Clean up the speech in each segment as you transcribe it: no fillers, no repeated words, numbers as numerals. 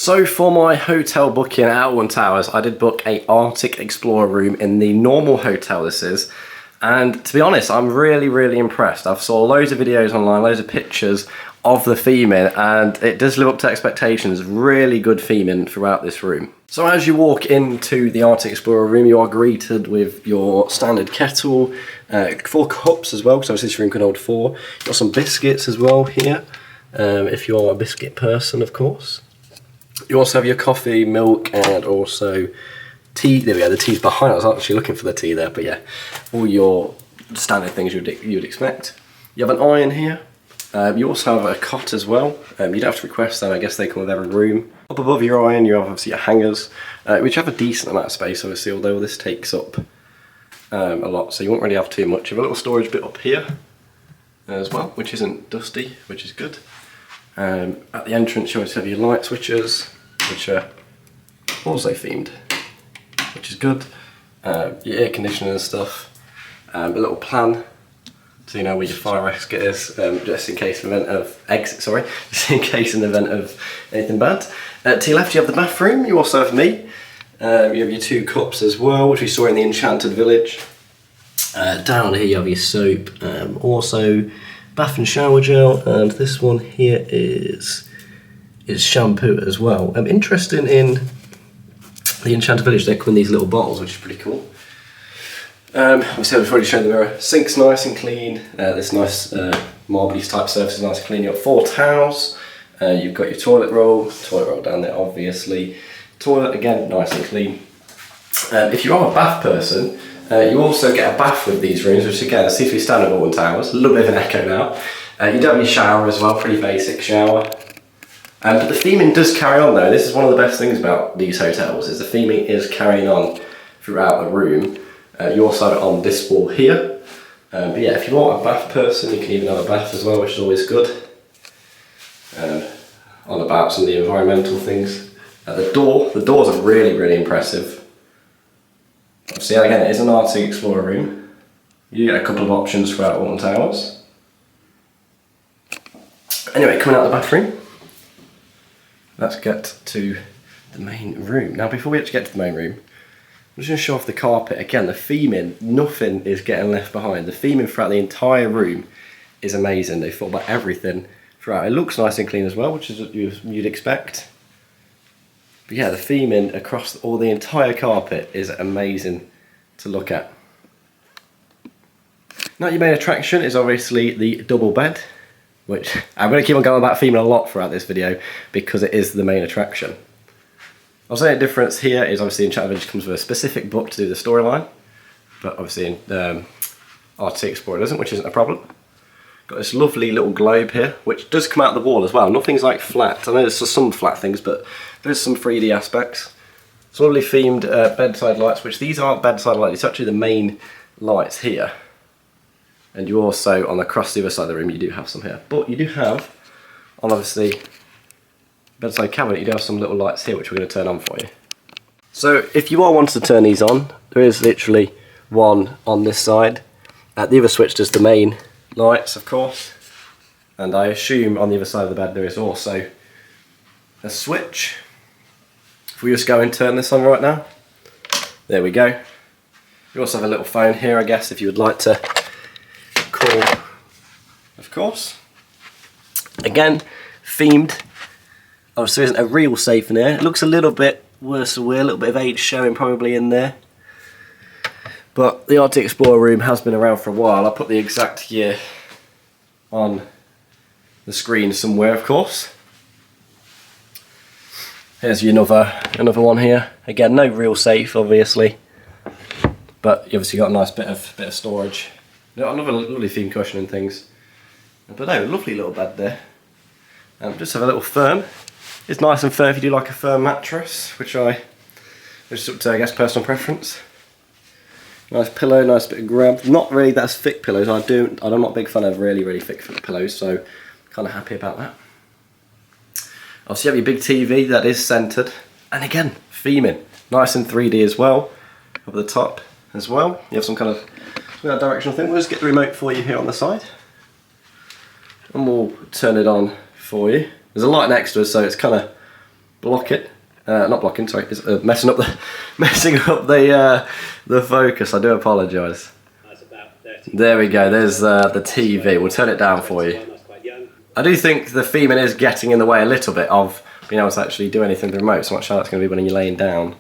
So for my hotel booking at Alton Towers, I did book a Arctic Explorer room in the normal hotel this is. And to be honest, I'm really impressed. I've saw loads of videos online, loads of pictures of the theming, and it does live up to expectations. Really good theming throughout this room. So as you walk into the Arctic Explorer room, you are greeted with your standard kettle, 4 cups as well, because obviously this room can hold 4. You've got some biscuits as well here, if you are a biscuit person, of course. You also have your coffee, milk, and also tea. There we go, the tea's behind. I was actually looking for the tea there, but yeah, all your standard things you'd expect. You have an iron here. You also have a cot as well. You don't have to request them, I guess they come with every room. Up above your iron, you have obviously your hangers, which have a decent amount of space, obviously, although this takes up a lot, so you won't really have too much. You have a little storage bit up here as well, which isn't dusty, which is good. At the entrance, you always have your light switches, which are also themed, which is good. Your air conditioning and stuff. A little plan, so you know where your fire exit is, just in case in the event of just in case in the event of anything bad. To your left, you have the bathroom. You also have me. You have your 2 cups as well, which we saw in the Enchanted Village. Down here, you have your soap. Also, bath and shower gel, and this one here is shampoo as well. Interesting in the Enchanted Village, they come in these little bottles, which is pretty cool. Obviously I've already shown the mirror. Sink's nice and clean. This nice marbly type surface is nice and clean. You've got 4 towels. You've got your toilet roll down there, obviously. Toilet again, nice and clean. If you are a bath person, you also get a bath with these rooms, which again seems to be standard at Alton Towers. A little bit of an echo now. You do have your shower as well, pretty basic shower. But the theming does carry on though. This is one of the best things about these hotels, is the theming is carrying on throughout the room. You also have it on this wall here. But yeah, if you are a bath person, you can even have a bath as well, which is always good. On about some of the environmental things. The doors are really impressive. Obviously, again, it is an Arctic Explorer room. You get a couple of options throughout Alton Towers. Anyway, coming out the bathroom, let's get to the main room. Now, before we actually get to the main room, I'm just going to show off the carpet. Again, the theming, nothing is getting left behind. The theming throughout the entire room is amazing. They thought about everything throughout. It looks nice and clean as well, which is what you'd expect. But yeah, the theming across all the entire carpet is amazing to look at. Now, your main attraction is obviously the double bed, which I'm going to keep on going about theming a lot throughout this video because it is the main attraction. I'll say a difference here is obviously Enchanted Village comes with a specific book to do the storyline, but obviously in Arctic Explorer doesn't, which isn't a problem. Got this lovely little globe here, which does come out the wall as well. Nothing's like flat. I know there's some flat things, but there's some 3D aspects. Some lovely themed bedside lights, which these aren't bedside lights. It's actually the main lights here. And you also, on across the other side of the room, you do have some here. But you do have, on obviously bedside cabinet, you do have some little lights here, which we're going to turn on for you. So if you are wanting to turn these on, there is literally one on this side. The other switch does the main lights, of course, and I assume on the other side of the bed there is also a switch. If we just go and turn this on right now, there we go. You also have a little phone here, I guess, if you would like to call, of course. Again, themed. Obviously, there isn't a real safe in here. It looks a little bit worse than weird, a little bit of age showing probably in there. But the Arctic Explorer room has been around for a while. I'll put the exact year on the screen somewhere, of course. Here's your another one here. Again, no real safe, obviously, but you obviously got a nice bit of storage. Another lovely theme cushion and things. But no, lovely little bed there. Just have a little firm. It's nice and firm if you do like a firm mattress, which is up to, I guess, personal preference. Nice pillow, nice bit of grab. Not really that thick pillows. I'm not a big fan of really thick pillows, so kind of happy about that. Obviously, you have your big TV that is centered, and again, theming, nice and 3D as well. Up the top as well, you have some kind of directional thing. We'll just get the remote for you here on the side, and we'll turn it on for you. There's a light next to us, so it's kind of blocking. Not blocking, sorry, it's messing up the focus. I do apologise. There we go, there's the TV. We'll turn it down for you. I do think the theming is getting in the way a little bit of being able to actually do anything with the remote, so I'm not sure that's going to be when you're laying down.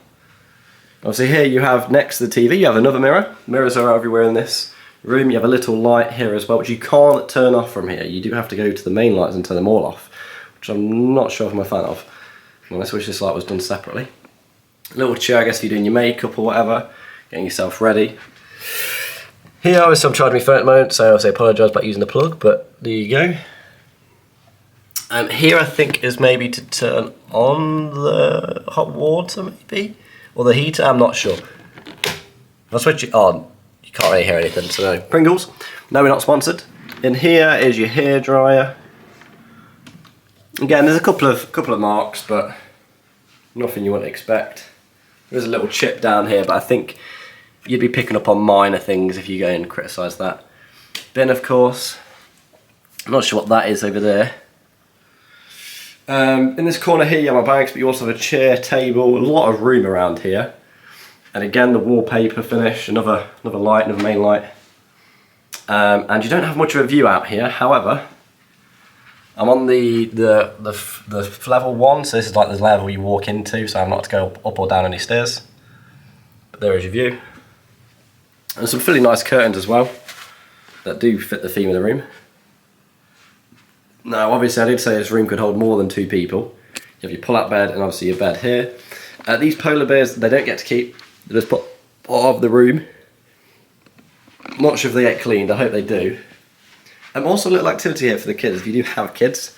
Obviously here you have, next to the TV, you have another mirror. Mirrors are everywhere in this room. You have a little light here as well, which you can't turn off from here. You do have to go to the main lights and turn them all off, which I'm not sure if I'm a fan of. Well, I wish this light was done separately. A little chair, I guess, if you're doing your makeup or whatever, getting yourself ready. Here, obviously, I'm charging my phone at the moment, so obviously I apologise about using the plug, but there you go. Here, I think, is maybe to turn on the hot water, maybe? Or the heater, I'm not sure. I'll switch it on. You can't really hear anything, so no. Pringles. No, we're not sponsored. In here is your hairdryer. Again, there's a couple of marks, but nothing you wouldn't expect. There's a little chip down here, but I think you'd be picking up on minor things if you go and criticise that. Bin, of course. I'm not sure what that is over there. In this corner here you have my bags, but you also have a chair, table, a lot of room around here. And again, the wallpaper finish, another light, another main light. And you don't have much of a view out here. However, I'm on the level 1, so this is like the level you walk into, so I'm not to go up or down any stairs. But there is your view. And some fairly nice curtains as well that do fit the theme of the room. Now, obviously, I did say this room could hold more than 2 people. You have your pull-out bed and obviously your bed here. These polar bears, they don't get to keep. They're just put part of the room. Not sure if they get cleaned. I hope they do. Also, a little activity here for the kids. If you do have kids,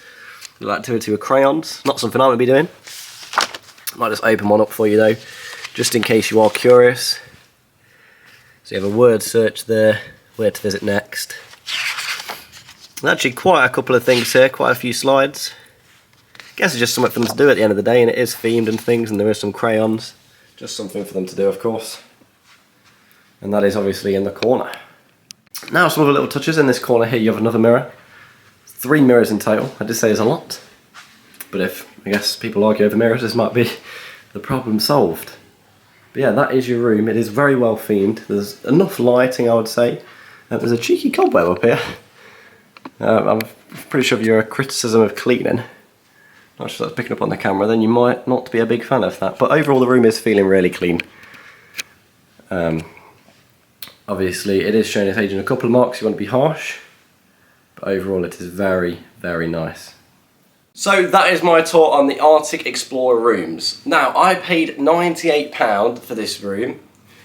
a little activity with crayons. Not something I would be doing. Might just open one up for you though, just in case you are curious. So you have a word search there, where to visit next. And actually quite a couple of things here, quite a few slides. I guess it's just something for them to do at the end of the day, and it is themed and things, and there is some crayons. Just something for them to do, of course. And that is obviously in the corner. Now some other little touches. In this corner here you have another mirror. 3 mirrors in total. I did say there's a lot. But if, I guess, people argue over mirrors, this might be the problem solved. But yeah, that is your room. It is very well themed. There's enough lighting, I would say. There's a cheeky cobweb up here. I'm pretty sure if you're a criticism of cleaning, not sure that's picking up on the camera, then you might not be a big fan of that. But overall the room is feeling really clean. Obviously it is showing its age in a couple of marks, you want to be harsh. But overall it is very, very nice. So that is my tour on the Arctic Explorer rooms. Now, I paid £98 for this room.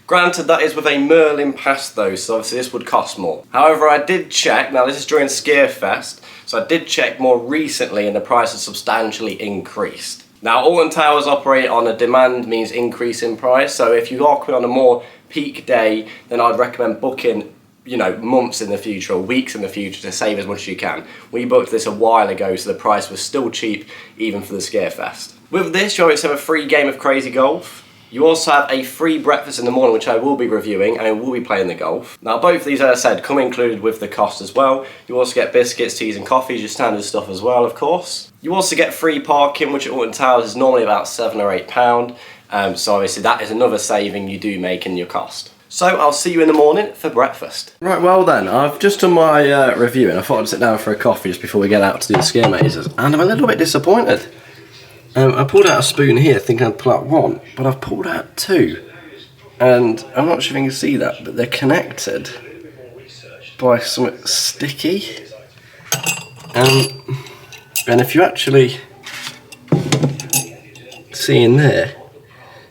Granted, that is with a Merlin pass though, so obviously this would cost more. However, I did check, now this is during Scarefest, so I did check more recently and the price has substantially increased. Now, Alton Towers operate on a demand means increase in price, so if you are coming on a more peak day, then I'd recommend booking, you know, months in the future or weeks in the future to save as much as you can. We booked this a while ago, so the price was still cheap even for the Scarefest. With this, you always have a free game of Crazy Golf. You also have a free breakfast in the morning, which I will be reviewing, and I will be playing the golf. Now, both of these, as I said, come included with the cost as well. You also get biscuits, teas and coffees, your standard stuff as well, of course. You also get free parking, which at Alton Towers is normally about £7 or £8. So obviously that is another saving you do make in your cost. So I'll see you in the morning for breakfast. Right, well then, I've just done my review and I thought I'd sit down for a coffee just before we get out to do the scare mazes. And I'm a little bit disappointed. I pulled out a spoon here thinking I'd pull out 1, but I've pulled out 2. And I'm not sure if you can see that, but they're connected by something sticky. And if you actually see in there,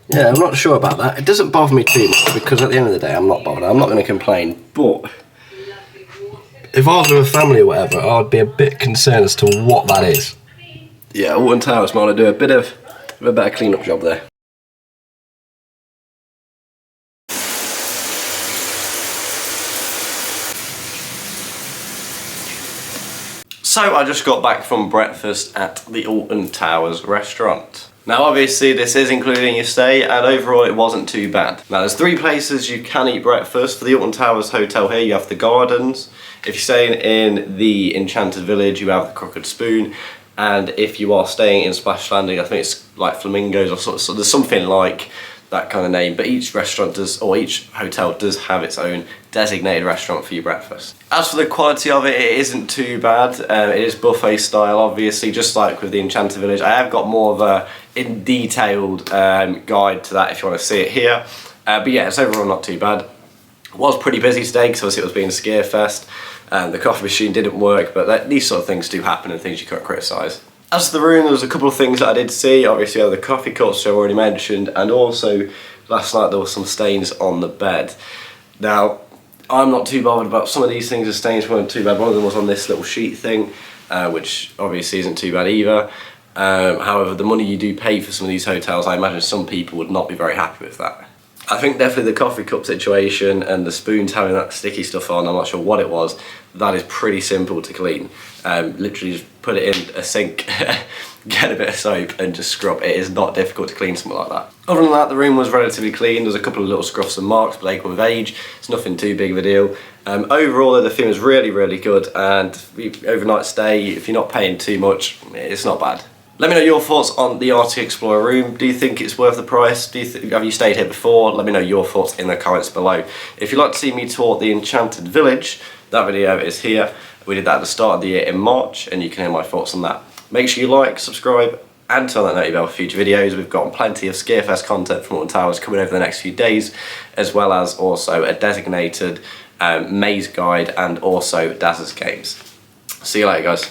yeah, I'm not sure about that. It doesn't bother me too much because at the end of the day I'm not bothered. I'm not going to complain, but if I was with a family or whatever, I'd be a bit concerned as to what that is. Yeah, Alton Towers might do a bit of a better clean-up job there. So I just got back from breakfast at the Alton Towers restaurant. Now obviously this is including your stay and overall it wasn't too bad. Now there's 3 places you can eat breakfast. For the Alton Towers Hotel here you have the Gardens. If you're staying in the Enchanted Village you have the Crooked Spoon. and if you are staying in Splash Landing, I think it's like Flamingos or so there's something like that kind of name, but each restaurant does, or each hotel does have its own designated restaurant for your breakfast. As for the quality of it, it isn't too bad. It is buffet style, obviously, just like with the Enchanted Village. I have got more of a detailed guide to that if you want to see it here. But yeah, it's overall not too bad. It was pretty busy today because obviously it was being Scarefest. The coffee machine didn't work, but these sort of things do happen and things you can't criticise. As for the room, there was a couple of things that I did see. Obviously, the coffee cups, which I already mentioned, and also last night there were some stains on the bed. Now, I'm not too bothered about some of these things. The stains weren't too bad. One of them was on this little sheet thing, which obviously isn't too bad either. However, the money you do pay for some of these hotels, I imagine some people would not be very happy with that. I think definitely the coffee cup situation and the spoons having that sticky stuff on, I'm not sure what it was, that is pretty simple to clean. Literally just put it in a sink, get a bit of soap and just scrub. It is not difficult to clean something like that. Other than that, the room was relatively clean. There's a couple of little scruffs and marks, but they come with age. It's nothing too big of a deal. Overall, the theme was really, really good, and overnight stay, if you're not paying too much, it's not bad. Let me know your thoughts on the Arctic Explorer room. Do you think it's worth the price? Have you stayed here before? Let me know your thoughts in the comments below. If you'd like to see me tour the Enchanted Village, that video is here. We did that at the start of the year in March, and you can hear my thoughts on that. Make sure you like, subscribe, and turn that notification bell for future videos. We've got plenty of Scarefest content from Alton Towers coming over the next few days, as well as also a designated maze guide and also Daz's games. See you later, guys.